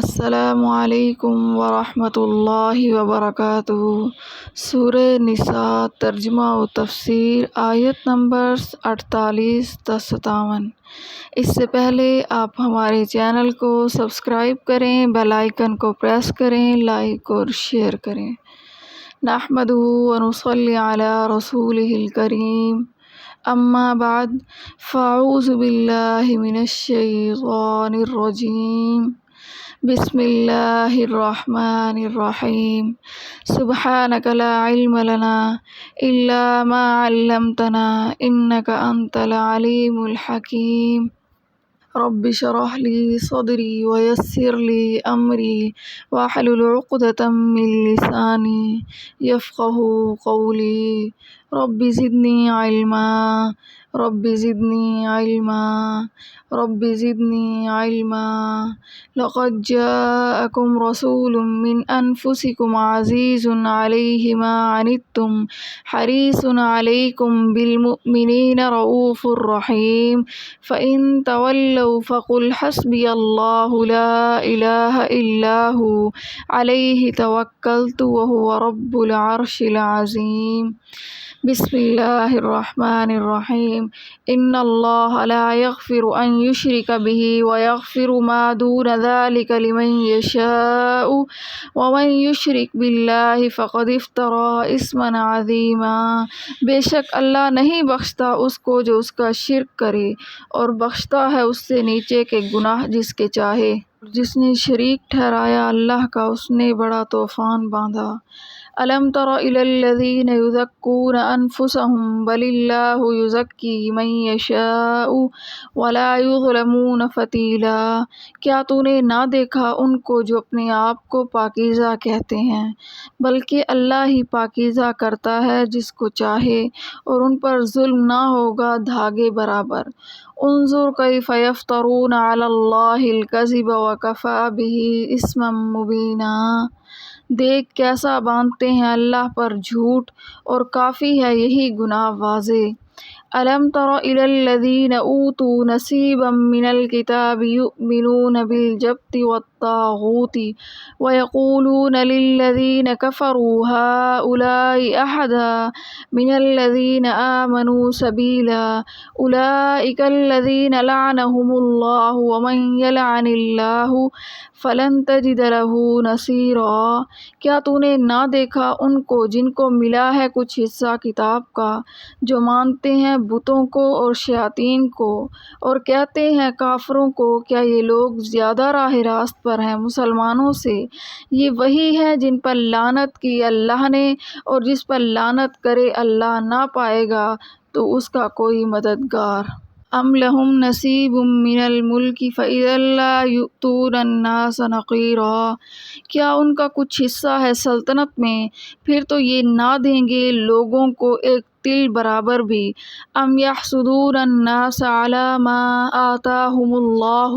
السلام علیکم ورحمۃ اللہ وبرکاتہ۔ سورہ نساء ترجمہ و تفسیر آیت نمبر 48 تا 57۔ اس سے پہلے آپ ہمارے چینل کو سبسکرائب کریں، بیل آئیکن کو پریس کریں، لائک اور شیئر کریں۔ نحمدہ ونصلی علی رسولہ الکریم، اما بعد فاعوذ باللہ من الشیطان الرجیم، بسم اللہ الرحمن الرحیم۔ سبحانک لا علم لنا الا ما علمتنا انک انت العلیم الحکیم۔ رب اشرح لی صدری ویسر لی امری واحلل عقدۃ من لسانی یفقہوا قولی۔ رب زدنی علما، رب زدنی علما، رب زدنی علما۔ لقد جاءکم رسول من انفسکم عزیز علیہ ما عنتم حریص علیکم بالمؤمنین رؤوف رحیم۔ فإن تولوا فقل حسبی اللہ لا الہ الا ہو علیہ توکلت وہو رب العرش العظیم۔ بسم اللہ الرحمن الرحیم۔ ان اللہ لا یغفر ان یشرک بہ ویغفر ما دون ذلک لمن یشاء ومن یشرک باللہ فقد افتری اثما عظیما۔ بے شک اللہ نہیں بخشتا اس کو جو اس کا شرک کرے، اور بخشتا ہے اس سے نیچے کے گناہ جس کے چاہے۔ جس نے شریک ٹھہرایا اللہ کا اس نے بڑا طوفان باندھا۔ الم تر الی الذین یزکون انفسہم بل اللہ یزکی من یشاء ولا یظلمون فتیلا۔ کیا تو نے نہ دیکھا ان کو جو اپنے آپ کو پاکیزہ کہتے ہیں، بلکہ اللہ ہی پاکیزہ کرتا ہے جس کو چاہے، اور ان پر ظلم نہ ہوگا دھاگے برابر۔ انظر کیف یفترون علی اللہ الکذب وکفی بہ اثما مبینا۔ دیکھ کیسا باندھتے ہیں اللہ پر جھوٹ، اور کافی ہے یہی گناہ واضح۔ الم تر الی الذین اوتوا نصیبا من الکتاب یؤمنون بالجبت والطاغوت ویقولون للذین کفروا ہؤلاء اہدی من الذین آمنوا سبیلا۔ اولئک الذین لعنہم اللہ ومن یلعن اللہ فلن تجد لہ نصیرا۔ کیا تو نے نہ دیکھا ان کو جن کو ملا ہے کچھ حصہ کتاب کا، جو مانتے ہیں بتوں کو اور شیاطین کو، اور کہتے ہیں کافروں کو کیا یہ لوگ زیادہ راہ راست پر ہیں مسلمانوں سے؟ یہ وہی ہے جن پر لعنت کی اللہ نے، اور جس پر لعنت کرے اللہ نہ پائے گا تو اس کا کوئی مددگار۔ ام لہم نصیب من الملک فإذا لا یؤتون الناس نقیرا۔ کیا ان کا کچھ حصہ ہے سلطنت میں، پھر تو یہ نہ دیں گے لوگوں کو ایک تل برابر بھی۔ ام یحسدون الناس علی ما آتاہم اللہ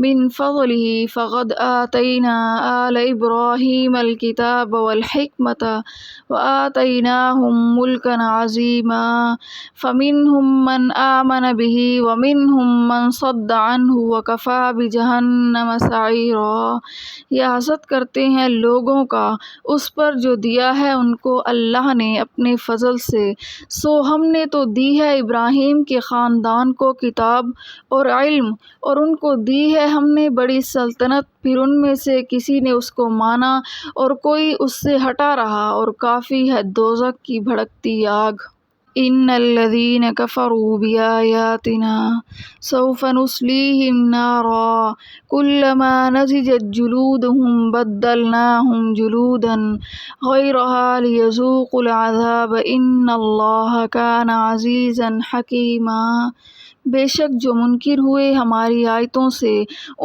من فضلہ فقد آتینا آل ابراہیم الکتاب والحکمۃ وآتیناہم ملکا عظیما۔ فمنہم من آمن بہ ومنہم من صد عنہ وکفی بجہنم سعیرا۔ یہ حسد کرتے ہیں لوگوں کا اس پر جو دیا ہے ان کو اللہ نے اپنے فضل سے، سو ہم نے تو دی ہے ابراہیم کے خاندان کو کتاب اور علم، اور ان کو دی ہے ہم نے بڑی سلطنت، پھر ان میں سے کسی نے اس کو مانا اور کوئی اس سے ہٹا رہا، اور کافی ہے دوزخ کی بھڑکتی آگ۔ ان الذین کفروا بآیاتنا سوف نصلیہم نارا کلما نضجت جلودہم بدلناہم جلودا غیرہا لیذوقوا العذاب ان اللہ کان عزیزا حکیما۔ بے شک جو منکر ہوئے ہماری آیتوں سے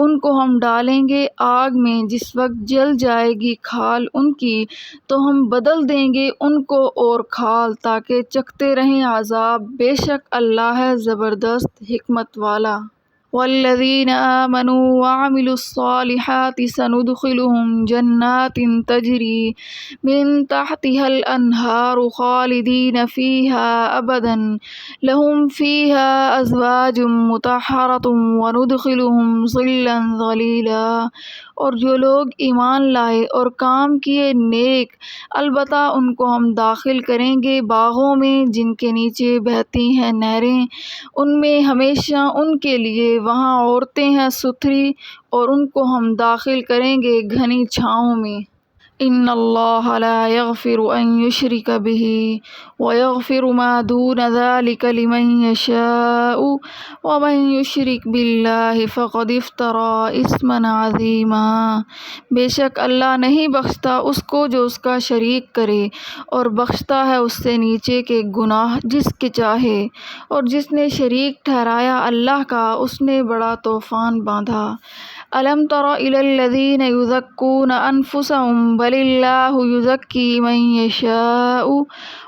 ان کو ہم ڈالیں گے آگ میں جس وقت جل جائے گی کھال ان کی، تو ہم بدل دیں گے ان کو اور کھال تاکہ چکھتے رہیں عذاب۔ بے شک اللہ ہے زبردست حکمت والا۔ والذین آمنوا وعملوا الصالحات سندخلهم جنات تجری من تحتها الانہار خالدین فیہا ابدا لہم فیہا ازواج مطہرۃ وندخلهم ظلا ظلیلا۔ اور جو لوگ ایمان لائے اور کام کیے نیک، البتہ ان کو ہم داخل کریں گے باغوں میں جن کے نیچے بہتی ہیں نہریں، ان میں ہمیشہ ان کے لیے وہاں عورتیں ہیں ستھری، اور ان کو ہم داخل کریں گے گھنی چھاؤں میں۔ ان اللہ لا یغفر ان یشرک بہ ویغفر ما دون ذلک لمن یشاء ومن یشرک باللہ فقد افتری اثما عظیما۔ بے شک اللہ نہیں بخشتا اس کو جو اس کا شریک کرے، اور بخشتا ہے اس سے نیچے کے گناہ جس کے چاہے، اور جس نے شریک ٹھہرایا اللہ کا اس نے بڑا طوفان باندھا۔ الم تر الی الذین یزکون انفسهم بل اللہ یزکی من یشاء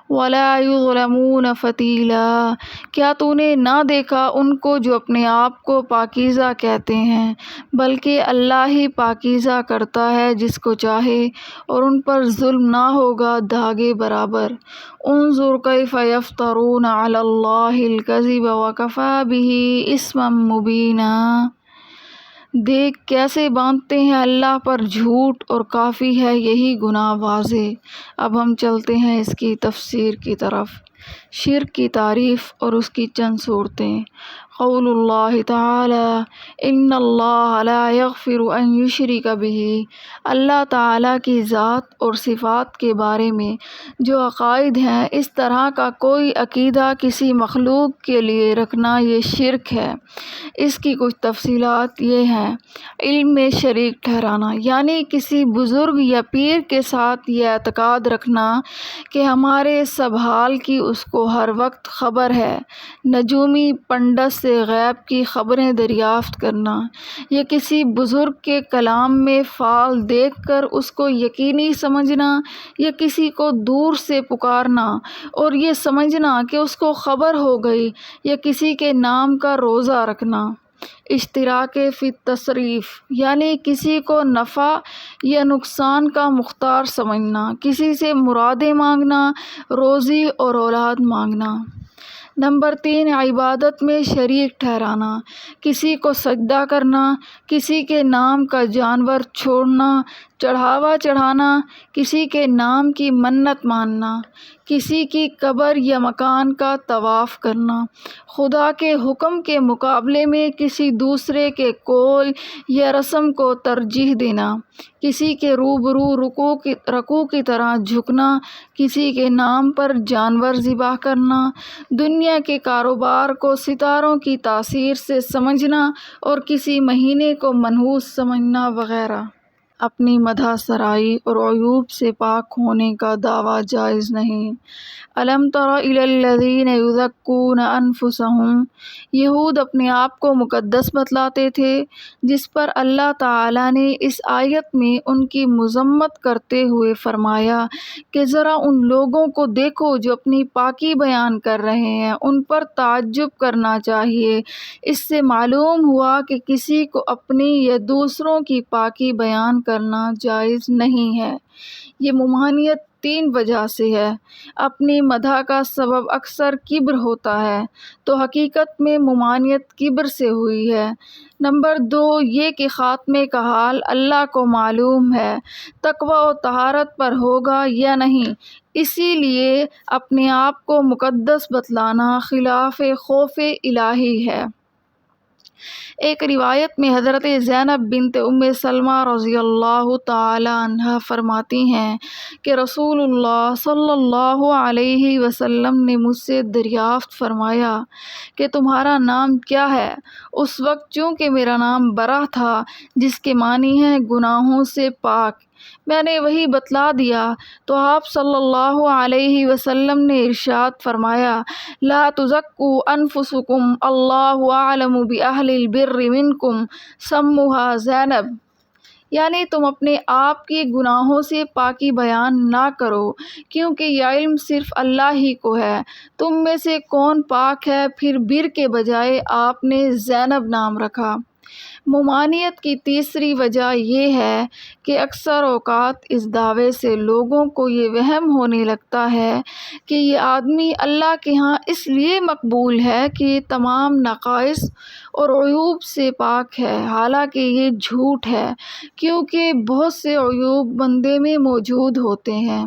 ولا یظلمون فتیلا۔ کیا تو نے نہ دیکھا ان کو جو اپنے آپ کو پاکیزہ کہتے ہیں، بلکہ اللہ ہی پاکیزہ کرتا ہے جس کو چاہے، اور ان پر ظلم نہ ہوگا دھاگے برابر۔ انظر کیف یفترون علی اللہ الکذب وکفی بہ اثما مبینا۔ دیکھ کیسے باندھتے ہیں اللہ پر جھوٹ، اور کافی ہے یہی گناہ واضح۔ اب ہم چلتے ہیں اس کی تفسیر کی طرف۔ شرک کی تعریف اور اس کی چند صورتیں۔ قول اللہ تعالی ان اللہ لا یغفر ان یشرک بہ۔ اللہ تعالیٰ کی ذات اور صفات کے بارے میں جو عقائد ہیں، اس طرح کا کوئی عقیدہ کسی مخلوق کے لیے رکھنا یہ شرک ہے۔ اس کی کچھ تفصیلات یہ ہیں۔ علم میں شریک ٹھہرانا، یعنی کسی بزرگ یا پیر کے ساتھ یہ اعتقاد رکھنا کہ ہمارے سب حال کی اس کو ہر وقت خبر ہے۔ نجومی پنڈت سے غیب کی خبریں دریافت کرنا، یا کسی بزرگ کے کلام میں فعل دیکھ کر اس کو یقینی سمجھنا، یا کسی کو دور سے پکارنا اور یہ سمجھنا کہ اس کو خبر ہو گئی، یا کسی کے نام کا روزہ رکھنا۔ اشتراک فی التصریف، یعنی کسی کو نفع یا نقصان کا مختار سمجھنا، کسی سے مرادیں مانگنا، روزی اور اولاد مانگنا۔ نمبر 3، عبادت میں شریک ٹھہرانا، کسی کو سجدہ کرنا، کسی کے نام کا جانور چھوڑنا، چڑھاوا چڑھانا، کسی کے نام کی منت ماننا، کسی کی قبر یا مکان کا طواف کرنا، خدا کے حکم کے مقابلے میں کسی دوسرے کے قول یا رسم کو ترجیح دینا، کسی کے روبرو رکوع کی طرح جھکنا، کسی کے نام پر جانور ذبح کرنا، دنیا کے کاروبار کو ستاروں کی تاثیر سے سمجھنا، اور کسی مہینے کو منحوس سمجھنا وغیرہ۔ اپنی مدح سرائی اور عیوب سے پاک ہونے کا دعویٰ جائز نہیں۔ الم تر الی الذین یزکون انفسهم۔ یہود اپنے آپ کو مقدس بتلاتے تھے، جس پر اللہ تعالیٰ نے اس آیت میں ان کی مذمت کرتے ہوئے فرمایا کہ ذرا ان لوگوں کو دیکھو جو اپنی پاکی بیان کر رہے ہیں، ان پر تعجب کرنا چاہیے۔ اس سے معلوم ہوا کہ کسی کو اپنی یا دوسروں کی پاکی بیان کرنا جائز نہیں ہے۔ یہ ممانعت 3 وجہ سے ہے۔ اپنی مدح کا سبب اکثر کبر ہوتا ہے، تو حقیقت میں ممانعت کبر سے ہوئی ہے۔ نمبر 2، یہ کہ خاتمے کا حال اللہ کو معلوم ہے، تقویٰ و طہارت پر ہوگا یا نہیں، اسی لیے اپنے آپ کو مقدس بتلانا خلاف خوف الہی ہے۔ ایک روایت میں حضرت زینب بنت ام سلمہ رضی اللہ تعالی عنہا فرماتی ہیں کہ رسول اللہ صلی اللہ علیہ وسلم نے مجھ سے دریافت فرمایا کہ تمہارا نام کیا ہے؟ اس وقت چونکہ میرا نام برہ تھا، جس کے معنی ہے گناہوں سے پاک، میں نے وہی بتلا دیا، تو آپ صلی اللہ علیہ وسلم نے ارشاد فرمایا لا تزکوا انفسکم اللہ اعلم باہل البر منکم سموہا زینب، یعنی تم اپنے آپ کی گناہوں سے پاکی بیان نہ کرو، کیونکہ یہ علم صرف اللہ ہی کو ہے۔ تم میں سے کون پاک ہے؟ پھر بر کے بجائے آپ نے زینب نام رکھا۔ ممانعت کی تیسری وجہ یہ ہے کہ اکثر اوقات اس دعوے سے لوگوں کو یہ وہم ہونے لگتا ہے کہ یہ آدمی اللہ کے ہاں اس لیے مقبول ہے کہ یہ تمام نقائص اور عیوب سے پاک ہے، حالانکہ یہ جھوٹ ہے، کیونکہ بہت سے عیوب بندے میں موجود ہوتے ہیں۔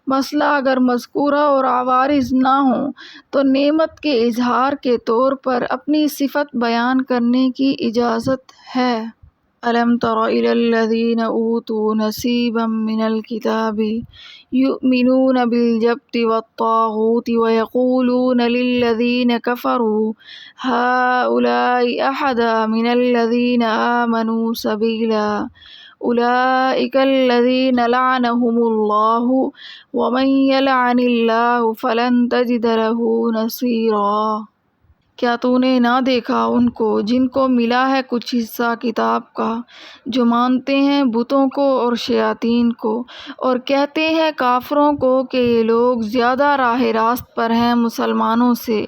مسئلہ اگر مذکورہ اور عوارض نہ ہوں تو نعمت کے اظہار کے طور پر اپنی صفت بیان کرنے کی اجازت ہے۔ أَلَمْ تَرَ إِلَى الَّذِينَ أُوتُوا نَصِيبًا مِنَ الْكِتَابِ يُؤْمِنُونَ بِالْجِبْتِ وَالطَّاغُوتِ وَيَقُولُونَ لِلَّذِينَ كَفَرُوا هَٰؤُلَاءِ أَهْدَىٰ مِنَ الَّذِينَ آمَنُوا سَبِيلًا أُولَٰئِكَ الَّذِينَ لَعَنَهُمُ اللَّهُ وَمَن يَلْعَنِ اللَّهُ فَلَن تَجِدَ لَهُ نَصِيرًا۔ کیا تو نے نہ دیکھا ان کو جن کو ملا ہے کچھ حصہ کتاب کا، جو مانتے ہیں بتوں کو اور شیاطین کو، اور کہتے ہیں کافروں کو کہ یہ لوگ زیادہ راہ راست پر ہیں مسلمانوں سے؟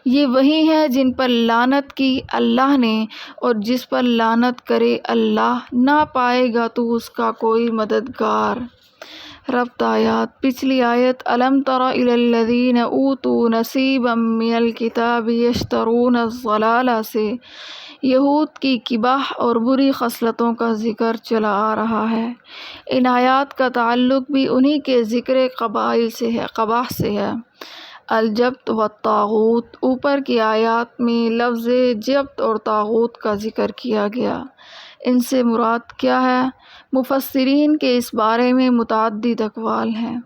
یہ وہی ہیں جن پر لعنت کی اللہ نے، اور جس پر لعنت کرے اللہ، نہ پائے گا تو اس کا کوئی مددگار۔ ربط آیات۔ پچھلی آیت أَلَمْ تَرَ إِلَى الَّذِينَ أُوتُوا نَصِيبًا مِنَ الْكِتَابِ يَشْتَرُونَ الضَّلَالَةَ سے یہود کی قباح اور بری خصلتوں کا ذکر چلا آ رہا ہے۔ ان آیات کا تعلق بھی انہی کے ذکر قباح سے ہے۔ الجبت والطاغوت، اوپر کی آیات میں لفظ جبت اور طاغوت کا ذکر کیا گیا۔ ان سے مراد کیا ہے؟ مفسرین کے اس بارے میں متعدد اقوال ہیں۔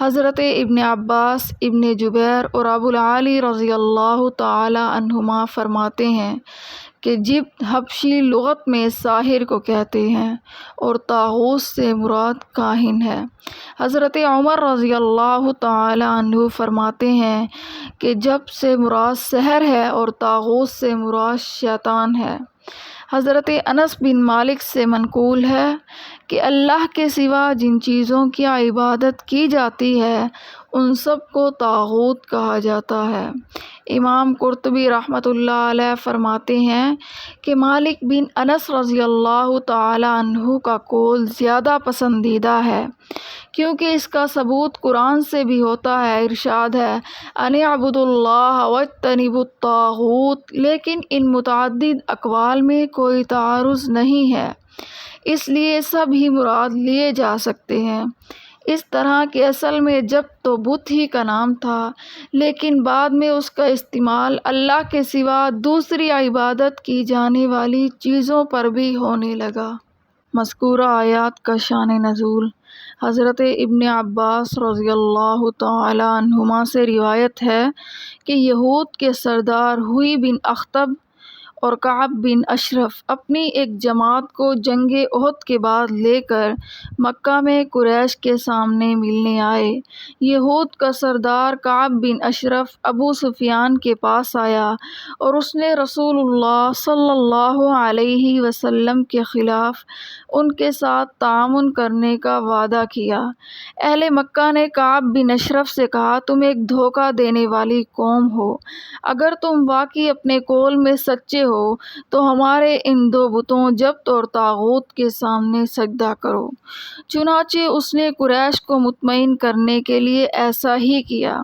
حضرت ابن عباس، ابن جبیر اور ابو العالی رضی اللہ تعالی عنہما فرماتے ہیں کہ جبت حبشی لغت میں ساحر کو کہتے ہیں اور طاغوت سے مراد کاہن ہے۔ حضرت عمر رضی اللہ تعالی عنہ فرماتے ہیں کہ جبت سے مراد سحر ہے اور طاغوت سے مراد شیطان ہے۔ حضرت انس بن مالک سے منقول ہے کہ اللہ کے سوا جن چیزوں کی عبادت کی جاتی ہے ان سب کو طاغوت کہا جاتا ہے۔ امام قرطبی رحمۃ اللہ علیہ فرماتے ہیں کہ مالک بن انس رضی اللہ تعالی عنہ کا قول زیادہ پسندیدہ ہے، کیونکہ اس کا ثبوت قرآن سے بھی ہوتا ہے۔ ارشاد ہے ان اعبدوا اللہ واجتنبوا الطاغوت، لیکن ان متعدد اقوال میں کوئی تعارض نہیں ہے، اس لیے سب ہی مراد لیے جا سکتے ہیں۔ اس طرح کہ اصل میں جب تو بت ہی کا نام تھا، لیکن بعد میں اس کا استعمال اللہ کے سوا دوسری عبادت کی جانے والی چیزوں پر بھی ہونے لگا۔ مذکورہ آیات کا شان نزول۔ حضرت ابن عباس رضی اللہ تعالی عنہما سے روایت ہے کہ یہود کے سردار ہوئی بن اخطب اور کعب بن اشرف اپنی ایک جماعت کو جنگ احد کے بعد لے کر مکہ میں قریش کے سامنے ملنے آئے۔ یہود کا سردار کعب بن اشرف ابو سفیان کے پاس آیا اور اس نے رسول اللہ صلی اللہ علیہ وسلم کے خلاف ان کے ساتھ تعاون کرنے کا وعدہ کیا۔ اہل مکہ نے کعب بن اشرف سے کہا تم ایک دھوکہ دینے والی قوم ہو، اگر تم واقعی اپنے قول میں سچے ہو تو ہمارے ان دو بتوں جبت اور طاغوت کے سامنے سجدہ کرو۔ چنانچہ اس نے قریش کو مطمئن کرنے کے لیے ایسا ہی کیا۔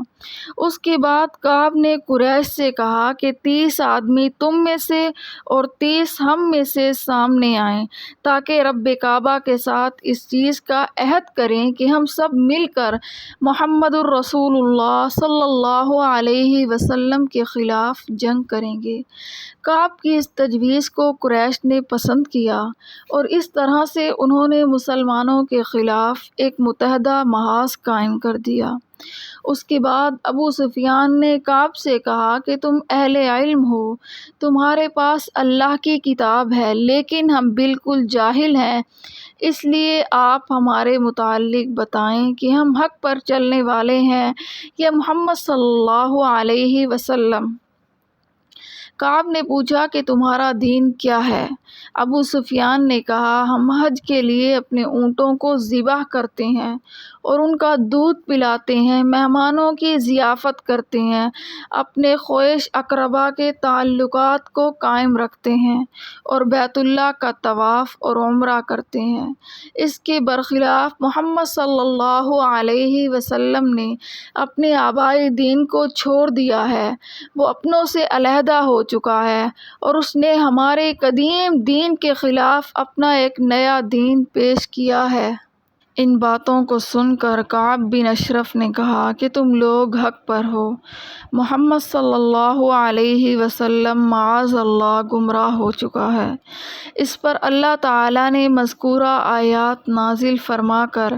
اس کے بعد کعب نے قریش سے کہا کہ 30 آدمی تم میں سے اور 30 ہم میں سے سامنے آئیں، تاکہ رب کعبہ کے ساتھ اس چیز کا عہد کریں کہ ہم سب مل کر محمد الرسول اللہ صلی اللہ علیہ وسلم کے خلاف جنگ کریں گے۔ کعب کی اس تجویز کو قریش نے پسند کیا اور اس طرح سے انہوں نے مسلمانوں کے خلاف ایک متحدہ محاذ قائم کر دیا۔ اس کے بعد ابو سفیان نے کعب سے کہا کہ تم اہل علم ہو، تمہارے پاس اللہ کی کتاب ہے، لیکن ہم بالکل جاہل ہیں، اس لیے آپ ہمارے متعلق بتائیں کہ ہم حق پر چلنے والے ہیں یا محمد صلی اللہ علیہ وسلم۔ کعب نے پوچھا کہ تمہارا دین کیا ہے؟ ابو سفیان نے کہا ہم حج کے لیے اپنے اونٹوں کو ذبح کرتے ہیں اور ان کا دودھ پلاتے ہیں، مہمانوں کی ضیافت کرتے ہیں، اپنے خویش اقربا کے تعلقات کو قائم رکھتے ہیں اور بیت اللہ کا طواف اور عمرہ کرتے ہیں۔ اس کے برخلاف محمد صلی اللہ علیہ وسلم نے اپنے آبائی دین کو چھوڑ دیا ہے، وہ اپنوں سے علیحدہ ہو چکا ہے اور اس نے ہمارے قدیم دین کے خلاف اپنا ایک نیا دین پیش کیا ہے۔ ان باتوں کو سن کر کعب بن اشرف نے کہا کہ تم لوگ حق پر ہو، محمد صلی اللہ علیہ وسلم معاذ اللہ گمراہ ہو چکا ہے۔ اس پر اللہ تعالیٰ نے مذکورہ آیات نازل فرما کر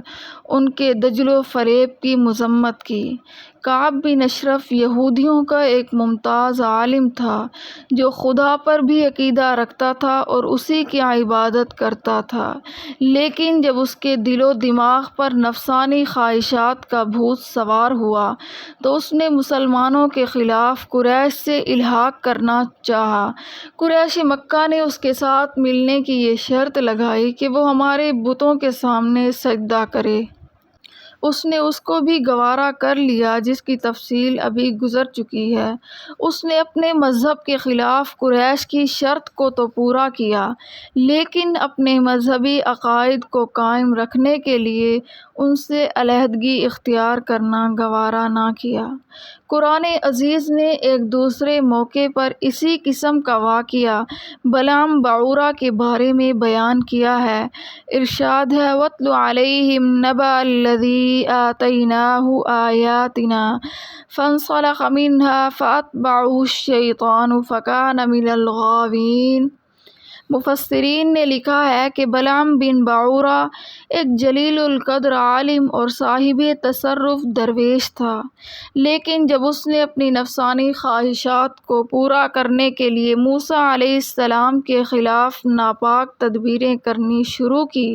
ان کے دجل و فریب کی مذمت کی۔ کعب بن اشرف یہودیوں کا ایک ممتاز عالم تھا جو خدا پر بھی عقیدہ رکھتا تھا اور اسی کی عبادت کرتا تھا، لیکن جب اس کے دل و دماغ پر نفسانی خواہشات کا بھوت سوار ہوا تو اس نے مسلمانوں کے خلاف قریش سے الحاق کرنا چاہا۔ قریش مکہ نے اس کے ساتھ ملنے کی یہ شرط لگائی کہ وہ ہمارے بتوں کے سامنے سجدہ کرے۔ اس نے اس کو بھی گوارا کر لیا، جس کی تفصیل ابھی گزر چکی ہے۔ اس نے اپنے مذہب کے خلاف قریش کی شرط کو تو پورا کیا، لیکن اپنے مذہبی عقائد کو قائم رکھنے کے لیے ان سے علیحدگی اختیار کرنا گوارا نہ کیا۔ قرآن عزیز نے ایک دوسرے موقع پر اسی قسم کا واقعہ بلعام بعورہ کے بارے میں بیان کیا ہے۔ ارشاد ہے وَاتْلُ عَلَيْهِمْ نَبَأَ الَّذِي آتَيْنَاهُ آيَاتِنَا فَانْسَلَخَ مِنْهَا فَأَتْبَعَهُ الشَّيْطَانُ فَكَانَ مِنَ الْغَاوِينَ۔ مفسرین نے لکھا ہے کہ بلعام بن بعورہ ایک جلیل القدر عالم اور صاحب تصرف درویش تھا، لیکن جب اس نے اپنی نفسانی خواہشات کو پورا کرنے کے لیے موسیٰ علیہ السلام کے خلاف ناپاک تدبیریں کرنی شروع کی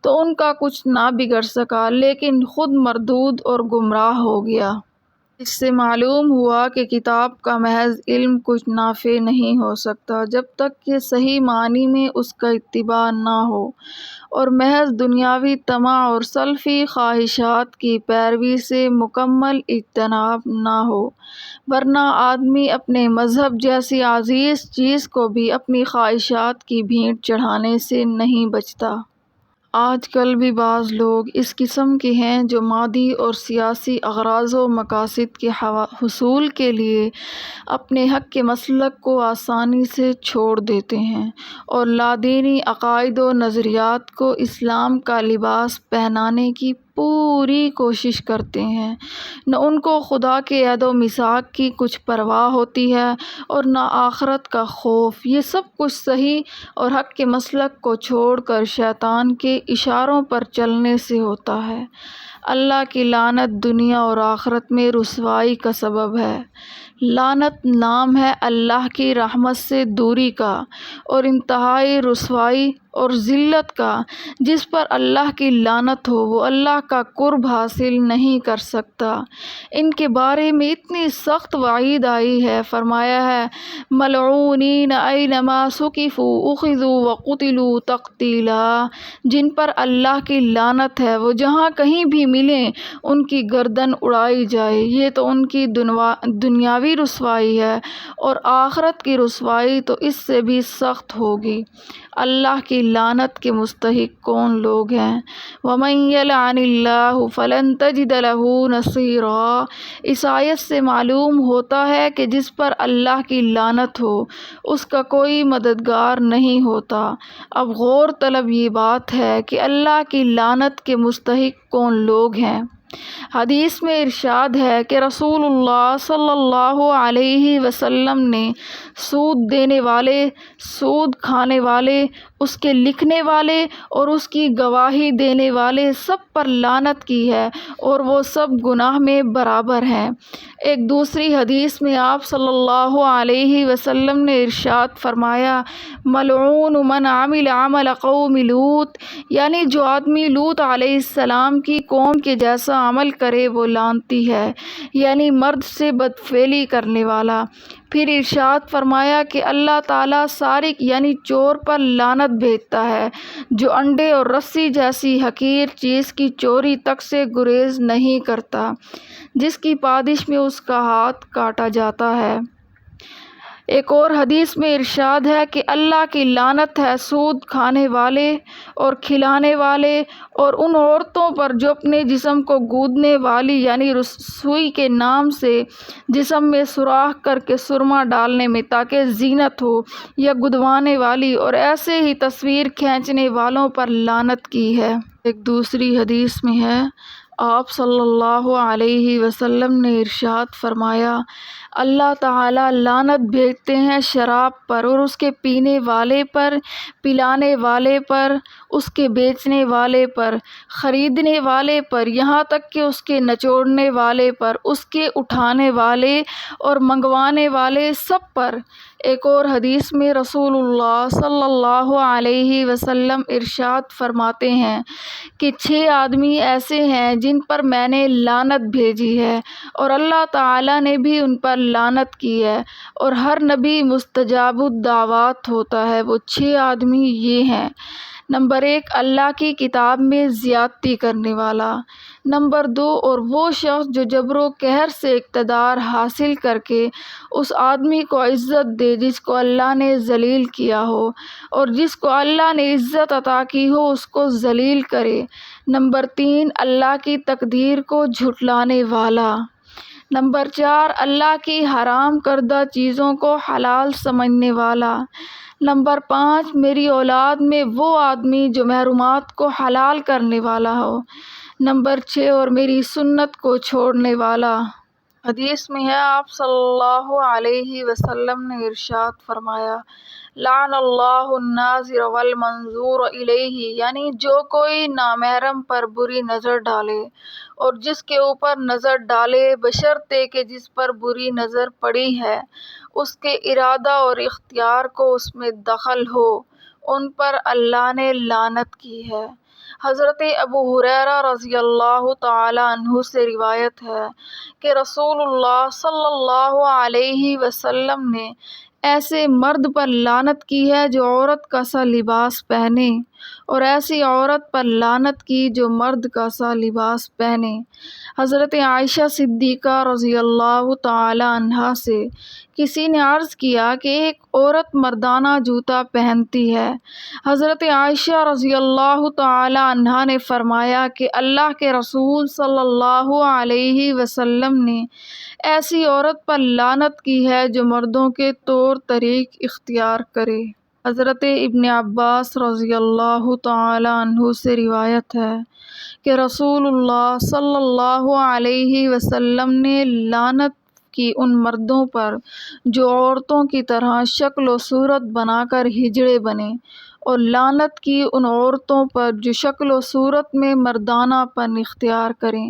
تو ان کا کچھ نہ بگڑ سکا، لیکن خود مردود اور گمراہ ہو گیا۔ اس سے معلوم ہوا کہ کتاب کا محض علم کچھ نافع نہیں ہو سکتا جب تک کہ صحیح معنی میں اس کا اتباع نہ ہو اور محض دنیاوی طمع اور سلفی خواہشات کی پیروی سے مکمل اجتناب نہ ہو، ورنہ آدمی اپنے مذہب جیسی عزیز چیز کو بھی اپنی خواہشات کی بھیٹ چڑھانے سے نہیں بچتا۔ آج کل بھی بعض لوگ اس قسم کے ہیں جو مادی اور سیاسی اغراض و مقاصد کے حصول کے لیے اپنے حق کے مسلک کو آسانی سے چھوڑ دیتے ہیں اور لادینی عقائد و نظریات کو اسلام کا لباس پہنانے کی پوری کوشش کرتے ہیں۔ نہ ان کو خدا کے عہد و میثاق کی کچھ پرواہ ہوتی ہے اور نہ آخرت کا خوف۔ یہ سب کچھ صحیح اور حق کے مسلک کو چھوڑ کر شیطان کے اشاروں پر چلنے سے ہوتا ہے۔ اللہ کی لعنت دنیا اور آخرت میں رسوائی کا سبب ہے۔ لعنت نام ہے اللہ کی رحمت سے دوری کا اور انتہائی رسوائی اور ذلت کا۔ جس پر اللہ کی لعنت ہو وہ اللہ کا قرب حاصل نہیں کر سکتا۔ ان کے بارے میں اتنی سخت وعید آئی ہے، فرمایا ہے ملعونین اینما ثقفوا اخذوا وقتلوا تقتیلا۔ جن پر اللہ کی لعنت ہے وہ جہاں کہیں بھی ملیں ان کی گردن اڑائی جائے۔ یہ تو ان کی دنیاوی رسوائی ہے اور آخرت کی رسوائی تو اس سے بھی سخت ہوگی۔ اللہ کی لعنت کے مستحق کون لوگ ہیں؟ وَمَن يَلْعَنِ اللَّهُ فَلَن تَجِدَ لَهُ نَصِيرًا۔ اس آیت سے معلوم ہوتا ہے کہ جس پر اللہ کی لعنت ہو اس کا کوئی مددگار نہیں ہوتا۔ اب غور طلب یہ بات ہے کہ اللہ کی لعنت کے مستحق کون لوگ ہیں۔ حدیث میں ارشاد ہے کہ رسول اللہ صلی اللہ علیہ وسلم نے سود دینے والے، سود کھانے والے، اس کے لکھنے والے اور اس کی گواہی دینے والے سب پر لعنت کی ہے اور وہ سب گناہ میں برابر ہیں۔ ایک دوسری حدیث میں آپ صلی اللہ علیہ وسلم نے ارشاد فرمایا ملعون من عمل عمل قوم لوط، یعنی جو آدمی لوط علیہ السلام کی قوم کے جیسا عمل کرے وہ لعنتی ہے، یعنی مرد سے بدفعلی کرنے والا۔ پھر ارشاد فرمایا کہ اللہ تعالیٰ سارق یعنی چور پر لعنت بھیجتا ہے جو انڈے اور رسی جیسی حقیر چیز کی چوری تک سے گریز نہیں کرتا، جس کی پادش میں اس کا ہاتھ کاٹا جاتا ہے۔ ایک اور حدیث میں ارشاد ہے کہ اللہ کی لعنت ہے سود کھانے والے اور کھلانے والے اور ان عورتوں پر جو اپنے جسم کو گودنے والی یعنی سوئی کے نام سے جسم میں سوراخ کر کے سرما ڈالنے میں تاکہ زینت ہو یا گدوانے والی اور ایسے ہی تصویر کھینچنے والوں پر لعنت کی ہے۔ ایک دوسری حدیث میں ہے، آپ صلی اللہ علیہ وسلم نے ارشاد فرمایا، اللہ تعالیٰ لعنت بھیجتے ہیں شراب پر اور اس کے پینے والے پر، پلانے والے پر، اس کے بیچنے والے پر، خریدنے والے پر، یہاں تک کہ اس کے نچوڑنے والے پر، اس کے اٹھانے والے اور منگوانے والے سب پر۔ ایک اور حدیث میں رسول اللہ صلی اللہ علیہ وسلم ارشاد فرماتے ہیں کہ 6 آدمی ایسے ہیں جن پر میں نے لعنت بھیجی ہے اور اللہ تعالیٰ نے بھی ان پر لعنت کی ہے اور ہر نبی مستجاب الدعوات ہوتا ہے۔ وہ 6 آدمی یہ ہیں: نمبر 1، اللہ کی کتاب میں زیادتی کرنے والا۔ نمبر 2، اور وہ شخص جو جبر و قہر سے اقتدار حاصل کر کے اس آدمی کو عزت دے جس کو اللہ نے ذلیل کیا ہو اور جس کو اللہ نے عزت عطا کی ہو اس کو ذلیل کرے۔ نمبر 3، اللہ کی تقدیر کو جھٹلانے والا۔ نمبر 4، اللہ کی حرام کردہ چیزوں کو حلال سمجھنے والا۔ نمبر 5، میری اولاد میں وہ آدمی جو محرمات کو حلال کرنے والا ہو۔ نمبر 6، اور میری سنت کو چھوڑنے والا۔ حدیث میں ہے، آپ صلی اللہ علیہ وسلم نے ارشاد فرمایا، لعن اللہ الناظر والمنظور الیہ، یعنی جو کوئی نامحرم پر بری نظر ڈالے اور جس کے اوپر نظر ڈالے بشرطے کہ جس پر بری نظر پڑی ہے اس کے ارادہ اور اختیار کو اس میں دخل ہو، ان پر اللہ نے لعنت کی ہے۔ حضرت ابو ہریرہ رضی اللہ تعالی عنہ سے روایت ہے کہ رسول اللہ صلی اللہ علیہ وسلم نے ایسے مرد پر لعنت کی ہے جو عورت کا سا لباس پہنے اور ایسی عورت پر لعنت کی جو مرد کا سا لباس پہنے۔ حضرت عائشہ صدیقہ رضی اللہ تعالی عنہا سے کسی نے عرض کیا کہ ایک عورت مردانہ جوتا پہنتی ہے۔ حضرت عائشہ رضی اللہ تعالی عنہا نے فرمایا کہ اللہ کے رسول صلی اللہ علیہ وسلم نے ایسی عورت پر لعنت کی ہے جو مردوں کے طور طریق اختیار کرے۔ حضرت ابن عباس رضی اللہ تعالی عنہ سے روایت ہے کہ رسول اللہ صلی اللہ علیہ وسلم نے لعنت کی ان مردوں پر جو عورتوں کی طرح شکل و صورت بنا کر ہجڑے بنے اور لعنت کی ان عورتوں پر جو شکل و صورت میں مردانہ پن اختیار کریں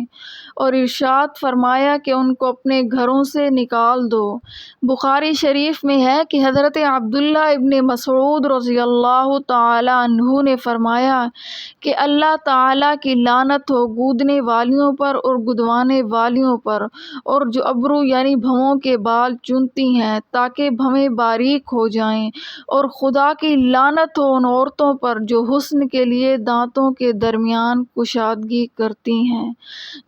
اور ارشاد فرمایا کہ ان کو اپنے گھروں سے نکال دو۔ بخاری شریف میں ہے کہ حضرت عبداللہ ابن مسعود رضی اللہ تعالی عنہ نے فرمایا کہ اللہ تعالیٰ کی لعنت ہو گودنے والیوں پر اور گدوانے والیوں پر اور جو ابرو یعنی بھووں کے بال چنتی ہیں تاکہ بھویں باریک ہو جائیں، اور خدا کی لعنت ہو ان عورتوں پر جو حسن کے لیے دانتوں کے درمیان کشادگی کرتی ہیں،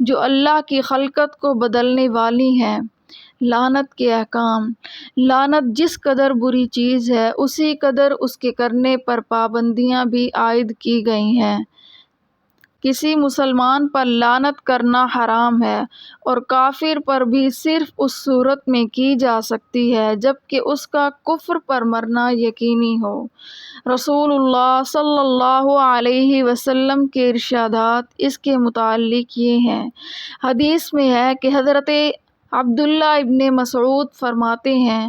جو اللہ کی خلقت کو بدلنے والی ہیں۔ لعنت کے احکام۔ لعنت جس قدر بری چیز ہے اسی قدر اس کے کرنے پر پابندیاں بھی عائد کی گئی ہیں۔ کسی مسلمان پر لعنت کرنا حرام ہے اور کافر پر بھی صرف اس صورت میں کی جا سکتی ہے جبکہ اس کا کفر پر مرنا یقینی ہو۔ رسول اللہ صلی اللہ علیہ وسلم کے ارشادات اس کے متعلق یہ ہیں۔ حدیث میں ہے کہ حضرت عبداللہ ابن مسعود فرماتے ہیں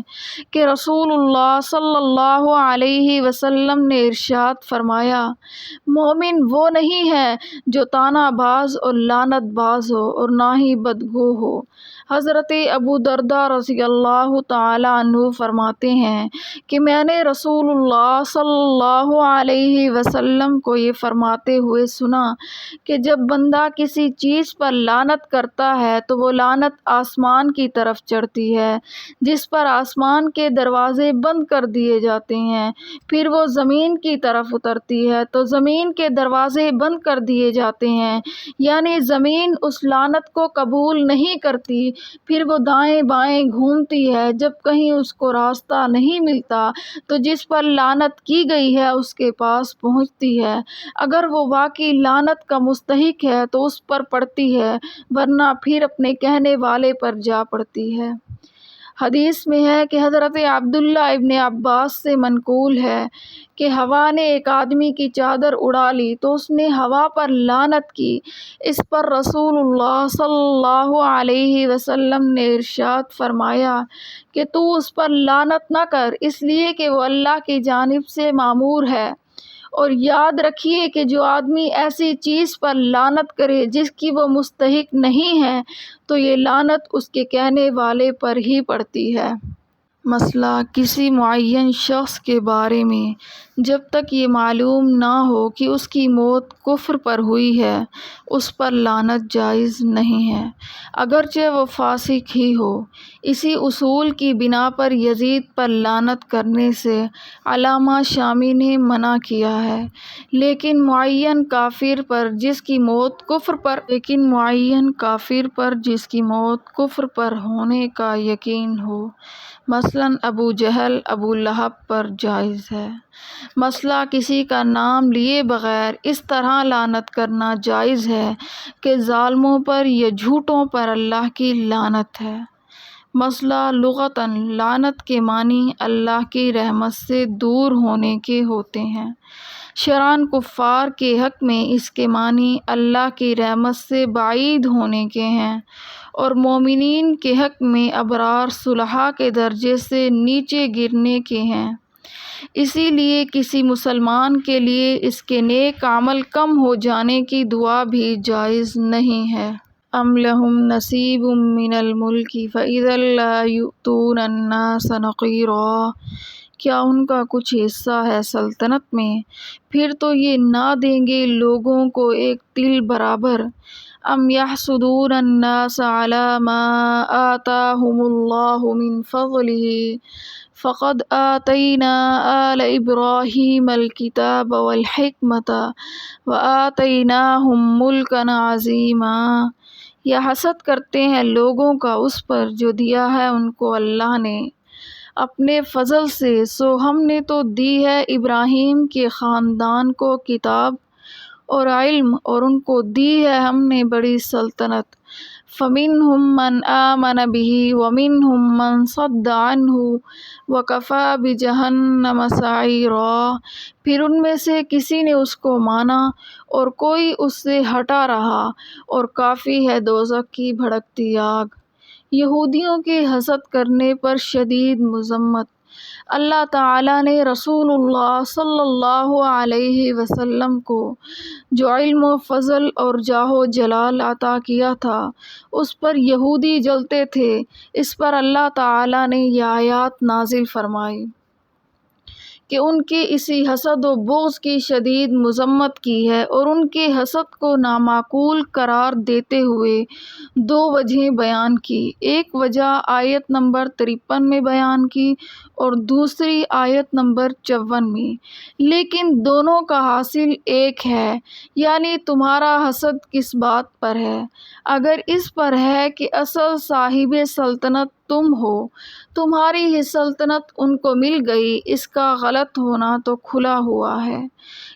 کہ رسول اللہ صلی اللہ علیہ وسلم نے ارشاد فرمایا، مومن وہ نہیں ہے جو طعنہ باز اور لعنت باز ہو اور نہ ہی بدگو ہو۔ حضرت ابو درداء رضی اللہ تعالی عنہ فرماتے ہیں کہ میں نے رسول اللہ صلی اللہ علیہ وسلم کو یہ فرماتے ہوئے سنا کہ جب بندہ کسی چیز پر لعنت کرتا ہے تو وہ لعنت آسمان آسمان کی طرف چڑھتی ہے، جس پر آسمان کے دروازے بند کر دیے جاتے ہیں، پھر وہ زمین کی طرف اترتی ہے تو زمین کے دروازے بند کر دیے جاتے ہیں، یعنی زمین اس لعنت کو قبول نہیں کرتی، پھر وہ دائیں بائیں گھومتی ہے، جب کہیں اس کو راستہ نہیں ملتا تو جس پر لعنت کی گئی ہے اس کے پاس پہنچتی ہے، اگر وہ واقعی لعنت کا مستحق ہے تو اس پر پڑتی ہے، ورنہ پھر اپنے کہنے والے پر جا پڑتی ہے۔ حدیث میں ہے کہ حضرت عبداللہ ابن عباس سے منقول ہے کہ ہوا نے ایک آدمی کی چادر اڑا لی تو اس نے ہوا پر لعنت کی، اس پر رسول اللہ صلی اللہ علیہ وسلم نے ارشاد فرمایا کہ تو اس پر لعنت نہ کر، اس لیے کہ وہ اللہ کی جانب سے مامور ہے، اور یاد رکھیے کہ جو آدمی ایسی چیز پر لعنت کرے جس کی وہ مستحق نہیں ہے تو یہ لعنت اس کے کہنے والے پر ہی پڑتی ہے۔ مسئلہ کسی معین شخص کے بارے میں جب تک یہ معلوم نہ ہو کہ اس کی موت کفر پر ہوئی ہے اس پر لعنت جائز نہیں ہے، اگرچہ وہ فاسق ہی ہو۔ اسی اصول کی بنا پر یزید پر لعنت کرنے سے علامہ شامی نے منع کیا ہے، لیکن معین کافر پر جس کی موت کفر پر ہونے کا یقین ہو، مثلاً ابو جہل، ابو لہب پر جائز ہے۔ مسئلہ کسی کا نام لیے بغیر اس طرح لعنت کرنا جائز ہے کہ ظالموں پر یا جھوٹوں پر اللہ کی لعنت ہے۔ مسئلہ لغتاً لعنت کے معنی اللہ کی رحمت سے دور ہونے کے ہوتے ہیں، شرعاً کفار کے حق میں اس کے معنی اللہ کی رحمت سے بعید ہونے کے ہیں، اور مومنین کے حق میں ابرار صلحاء کے درجے سے نیچے گرنے کے ہیں۔ اسی لیے کسی مسلمان کے لیے اس کے نیک عمل کم ہو جانے کی دعا بھی جائز نہیں ہے۔ ام لہم نصیب من الملک فاذا لا یؤتون الناس نقیرا، کیا ان کا کچھ حصہ ہے سلطنت میں، پھر تو یہ نہ دیں گے لوگوں کو ایک تل برابر۔ ام یحسدون الناس علی ما آتاہم اللہ من فضلہ فقد آتینا آل ابراہیم الکتاب والحکمۃ وآتیناہم ملکا عظیما، یا حسد کرتے ہیں لوگوں کا اس پر جو دیا ہے ان کو اللہ نے اپنے فضل سے، سو ہم نے تو دی ہے ابراہیم کے خاندان کو کتاب اور علم، اور ان کو دی ہے ہم نے بڑی سلطنت۔ فَمِنْهُمْ مَنْ آمَنَ بِهِ وَمِنْهُمْ مَنْ صَدَّ عَنْهُ وَكَفَى بِجَهَنَّمَ سَعِيرًا، پھر ان میں سے کسی نے اس کو مانا اور کوئی اس سے ہٹا رہا، اور کافی ہے دوزخ کی بھڑکتی آگ۔ یہودیوں کے حسد کرنے پر شدید مذمت۔ اللہ تعالیٰ نے رسول اللہ صلی اللہ علیہ وسلم کو جو علم و فضل اور جاہ و جلال عطا کیا تھا اس پر یہودی جلتے تھے، اس پر اللہ تعالیٰ نے یہ آیات نازل فرمائی کہ ان کے اسی حسد و بغض کی شدید مذمت کی ہے، اور ان کے حسد کو نامعقول قرار دیتے ہوئے دو وجہیں بیان کی، ایک وجہ آیت نمبر 53 میں بیان کی اور دوسری آیت نمبر 54 میں، لیکن دونوں کا حاصل ایک ہے، یعنی تمہارا حسد کس بات پر ہے؟ اگر اس پر ہے کہ اصل صاحب سلطنت تم ہو، تمہاری ہی سلطنت ان کو مل گئی، اس کا غلط ہونا تو کھلا ہوا ہے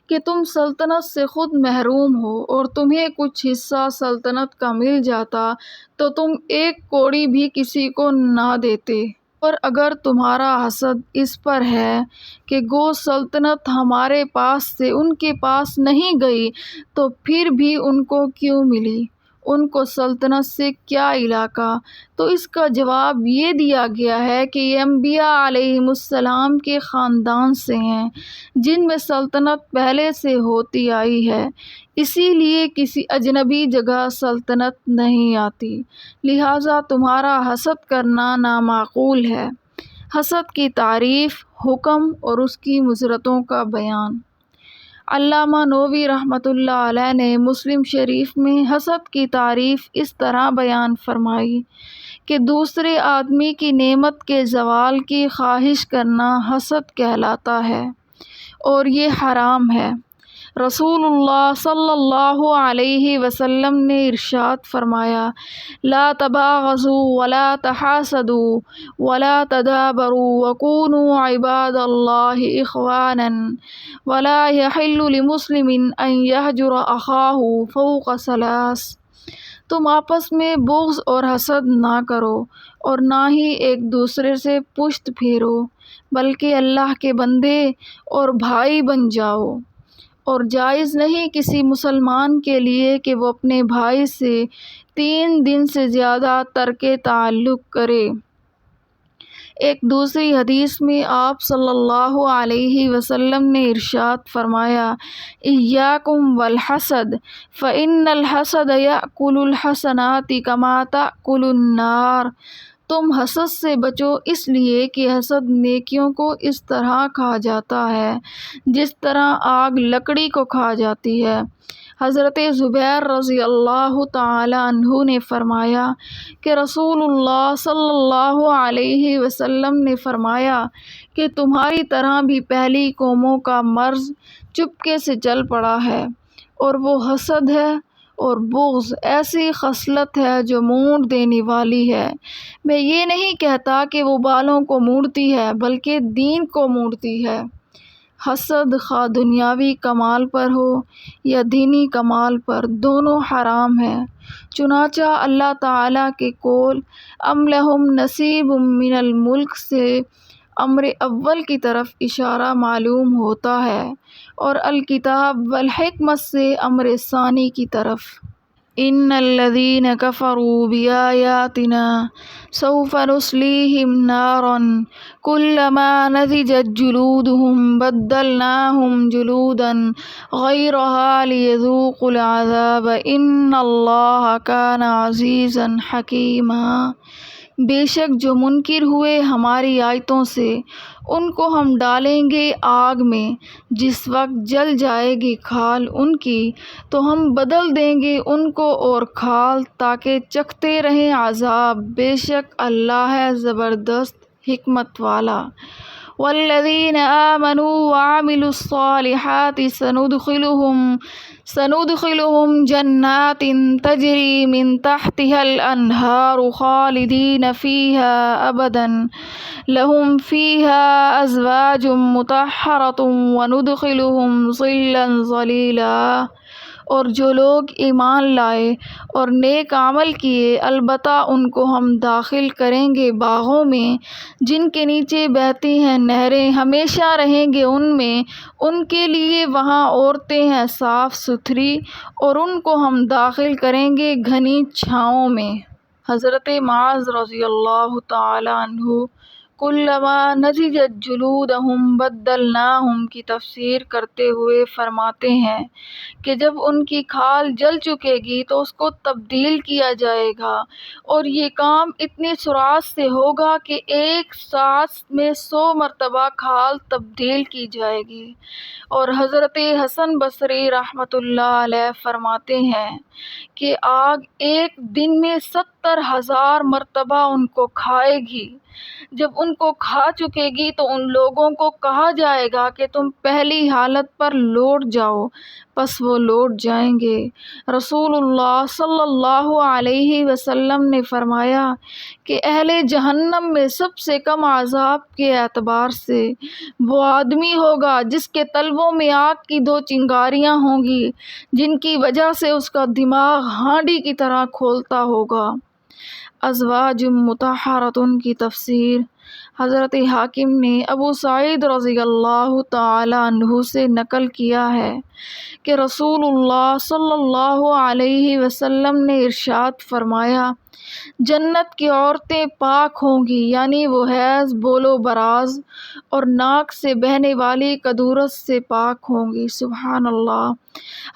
کہ تم سلطنت سے خود محروم ہو، اور تمہیں کچھ حصہ سلطنت کا مل جاتا تو تم ایک کوڑی بھی کسی کو نہ دیتے۔ اور اگر تمہارا حسد اس پر ہے کہ گو سلطنت ہمارے پاس سے ان کے پاس نہیں گئی تو پھر بھی ان کو کیوں ملی، ان کو سلطنت سے کیا علاقہ؟ تو اس کا جواب یہ دیا گیا ہے کہ یہ انبیاء علیہم السلام کے خاندان سے ہیں جن میں سلطنت پہلے سے ہوتی آئی ہے، اسی لیے کسی اجنبی جگہ سلطنت نہیں آتی، لہٰذا تمہارا حسد کرنا نامعقول ہے۔ حسد کی تعریف، حکم اور اس کی مضرتوں کا بیان۔ علامہ نووی رحمۃ اللہ علیہ نے مسلم شریف میں حسد کی تعریف اس طرح بیان فرمائی کہ دوسرے آدمی کی نعمت کے زوال کی خواہش کرنا حسد کہلاتا ہے اور یہ حرام ہے۔ رسول اللہ صلی اللہ علیہ وسلم نے ارشاد فرمایا، لا تباغضوا ولا تحاسدوا ولا تدابروا وكونوا عباد اللہ اخوانا ولا يحل لمسلم ان يهجر اخاہ فوق ثلاث۔ تم آپس میں بغض اور حسد نہ کرو اور نہ ہی ایک دوسرے سے پشت پھیرو، بلکہ اللہ کے بندے اور بھائی بن جاؤ۔ اور جائز نہیں کسی مسلمان کے لیے کہ وہ اپنے بھائی سے 3 دن سے زیادہ ترک تعلق کرے۔ ایک دوسری حدیث میں آپ صلی اللہ علیہ وسلم نے ارشاد فرمایا، ایاکم والحسد فإن الحسد یأکل الحسنات کما تأکل النار۔ تم حسد سے بچو اس لیے کہ حسد نیکیوں کو اس طرح کھا جاتا ہے جس طرح آگ لکڑی کو کھا جاتی ہے۔ حضرت زبیر رضی اللہ تعالی عنہ نے فرمایا کہ رسول اللہ صلی اللہ علیہ وسلم نے فرمایا کہ تمہاری طرح بھی پہلی قوموں کا مرض چپکے سے چل پڑا ہے، اور وہ حسد ہے، اور بغض ایسی خصلت ہے جو مونڈ دینے والی ہے۔ میں یہ نہیں کہتا کہ وہ بالوں کو مونڈتی ہے، بلکہ دین کو مونڈتی ہے۔ حسد خواہ دنیاوی کمال پر ہو یا دینی کمال پر، دونوں حرام ہے۔ چنانچہ اللہ تعالیٰ کے قول ام لہم نصیب من الملک سے امر اول کی طرف اشارہ معلوم ہوتا ہے، اور الکتاب والحکمت سے امر ثانی کی طرف۔ ان الذین کفروا بآیاتنا سوف نصلیہم نارا کلما نضجت جلودہم بدلناہم جلودا غیرہا لیذوقوا العذاب ان اللہ کان عزیزا حکیما۔ بے شک جو منکر ہوئے ہماری آیتوں سے، ان کو ہم ڈالیں گے آگ میں، جس وقت جل جائے گی کھال ان کی، تو ہم بدل دیں گے ان کو اور کھال تاکہ چکھتے رہیں عذاب۔ بے شک اللہ ہے زبردست حکمت والا۔ والذین آمنوا وعملوا الصالحات سندخلهم جنات تجری من تحتها الانہار خالدین فیہا ابدا لہم فیہا ازواج مطہرۃ وندخلهم ظلا ظلیلا۔ اور جو لوگ ایمان لائے اور نیک عمل کیے، البتہ ان کو ہم داخل کریں گے باغوں میں جن کے نیچے بہتی ہیں نہریں، ہمیشہ رہیں گے ان میں، ان کے لیے وہاں عورتیں ہیں صاف ستھری، اور ان کو ہم داخل کریں گے گھنی چھاؤں میں۔ حضرت معاذ رضی اللہ تعالی عنہ کلما نضجت جلودہم بدلناہم کی تفسیر کرتے ہوئے فرماتے ہیں کہ جب ان کی کھال جل چکے گی تو اس کو تبدیل کیا جائے گا، اور یہ کام اتنی سرعت سے ہوگا کہ ایک سانس میں 100 مرتبہ کھال تبدیل کی جائے گی۔ اور حضرت حسن بصری رحمۃ اللہ علیہ فرماتے ہیں کہ آگ ایک دن میں 70,000 مرتبہ ان کو کھائے گی۔ جب ان کو کھا چکے گی تو ان لوگوں کو کہا جائے گا کہ تم پہلی حالت پر لوٹ جاؤ، پس وہ لوٹ جائیں گے۔ رسول اللہ صلی اللہ علیہ وسلم نے فرمایا کہ اہل جہنم میں سب سے کم عذاب کے اعتبار سے وہ آدمی ہوگا جس کے تلووں میں آگ کی 2 چنگاریاں ہوں گی، جن کی وجہ سے اس کا دماغ ہانڈی کی طرح کھولتا ہوگا۔ ازواج مطہرۃ کی تفسیر۔ حضرت حاکم نے ابو سعید رضی اللہ تعالی عنہ سے نقل کیا ہے کہ رسول اللہ صلی اللہ علیہ وسلم نے ارشاد فرمایا، جنت کی عورتیں پاک ہوں گی، یعنی وہ حیض، بول و براز اور ناک سے بہنے والی قدورت سے پاک ہوں گی۔ سبحان اللہ۔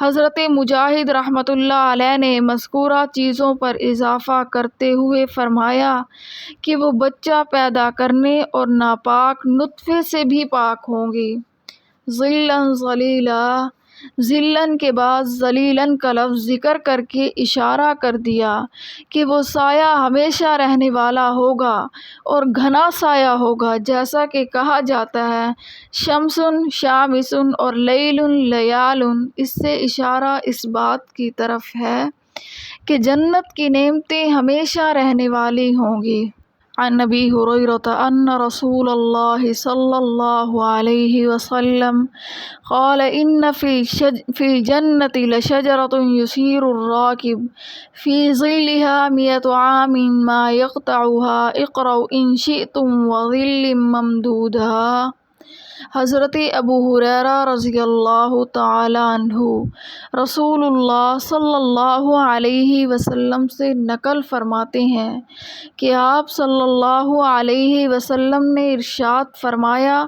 حضرت مجاہد رحمۃ اللہ علیہ نے مذکورہ چیزوں پر اضافہ کرتے ہوئے فرمایا کہ وہ بچہ پیدا کرنے اور ناپاک نطفے سے بھی پاک ہوں گی۔ ظلا ظلیلا، ذلن کے بعد ذلیلن کا لفظ ذکر کر کے اشارہ کر دیا کہ وہ سایہ ہمیشہ رہنے والا ہوگا اور گھنا سایہ ہوگا، جیسا کہ کہا جاتا ہے شمسن شامسن اور لیلن لیالن۔ اس سے اشارہ اس بات کی طرف ہے کہ جنت کی نعمتیں ہمیشہ رہنے والی ہوں گی۔ عن ابی ہریرہ ان رسول اللہ صلی اللہ علیہ وسلم قال ان فی الجنة لشجرة يسير الراكب في ظلها 100 عام ما يقطعها اقرأوا ان شئتم وظل ممدودها۔ حضرت ابو ہریرہ رضی اللہ تعالی عنہ رسول اللہ صلی اللہ علیہ وسلم سے نقل فرماتے ہیں کہ آپ صلی اللہ علیہ وسلم نے ارشاد فرمایا،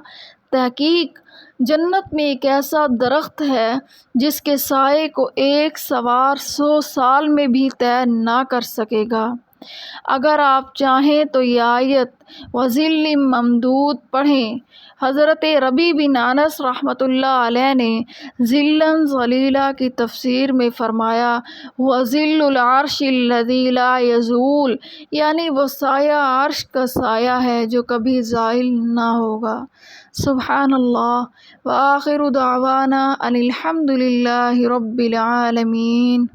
تحقیق جنت میں ایک ایسا درخت ہے جس کے سائے کو ایک سوار 100 سال میں بھی طے نہ کر سکے گا۔ اگر آپ چاہیں تو یہ آیت وَظِلٍّ ممدود پڑھیں۔ حضرت ربیع بن انس رحمۃ اللہ علیہ نے ظِلًّا ظلیلا کی تفسیر میں فرمایا وَظِلُّ الْعَرْشِ الَّذِي لَا يَزُولُ، یعنی وہ سایہ عرش کا سایہ ہے جو کبھی زائل نہ ہوگا۔ سبحان اللہ وآخر دعوانا ان الحمد للہ رب العالمین۔